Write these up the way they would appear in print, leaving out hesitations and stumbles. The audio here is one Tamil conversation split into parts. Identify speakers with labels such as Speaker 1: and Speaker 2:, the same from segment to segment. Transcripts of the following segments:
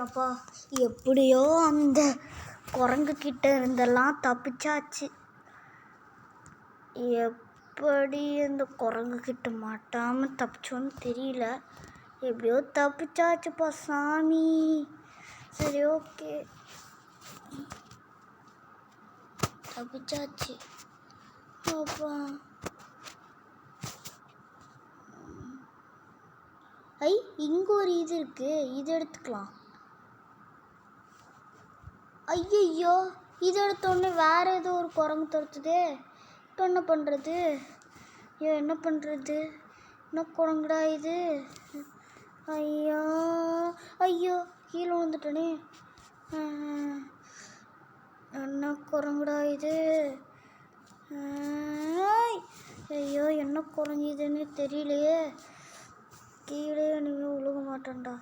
Speaker 1: அப்பா எப்படியோ அந்த குரங்கு கிட்ட இருந்தெல்லாம் தப்பிச்சாச்சு. எப்படி அந்த குரங்கு கிட்ட மாட்டாமல் தப்பிச்சோன்னு தெரியல. எப்படியோ தப்பிச்சாச்சுப்பா சாமி. சரி, ஓகே, தப்பிச்சாச்சு. அப்பா இங்கே ஒரு இது இருக்கு, இது எடுத்துக்கலாம். ஐயோ, இது எடுத்தோடனே வேற ஏதோ ஒரு குரங்கு துரத்துதே. இப்போ என்ன பண்ணுறது? என்ன பண்ணுறது? என்ன குரங்குடா இது? ஐயோ ஐயோ, கீழே வந்துட்டனே. என்ன குரங்குடா இது? ஐயோ, என்ன குரங்கு இதுன்னு தெரியலையே. கீழே நீங்கள் விழுக மாட்டேன்டா.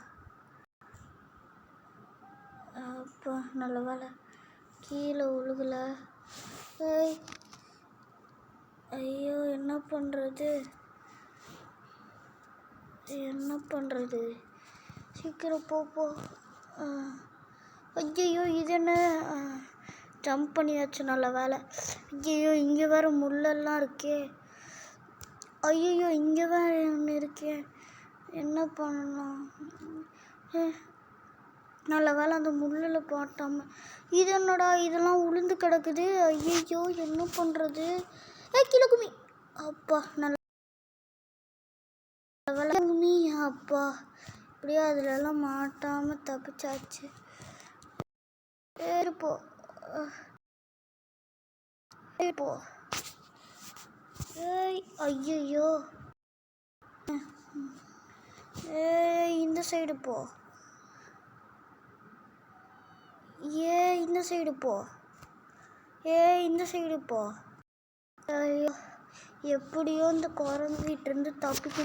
Speaker 1: அப்பா நல்ல வேலை கீழே விழுகல. ஐயோ, என்ன பண்ணுறது? என்ன பண்ணுறது? சீக்கிரம் போ. ஐயோ, இது என்ன? ஜம்ப் பண்ணியாச்சு, நல்ல வேலை. ஐயோ, இங்கே வேறு முள்ளெல்லாம் இருக்கே. ஐயோ, இங்கே வேறு ஒன்று இருக்கே. என்ன பண்ணணும்? நல்ல வேலை அந்த முள்ளில் போட்டாமல். இது என்னடா இதெல்லாம் உளுந்து கிடக்குது. ஐயோ, என்ன பண்ணுறது? கீழே குமி. அப்பா நல்ல வேலை குமி. அப்பா இப்படியே அதுலெல்லாம் மாட்டாமல் தப்பிச்சாச்சு. போ. ஐயோ, இந்த சைடு போ. இந்த சைடு போ. இந்த சைடு போ. ஐயோ, எப்படியோ இந்த குரங்கிட்ட இருந்து தப்பிக்கணும்.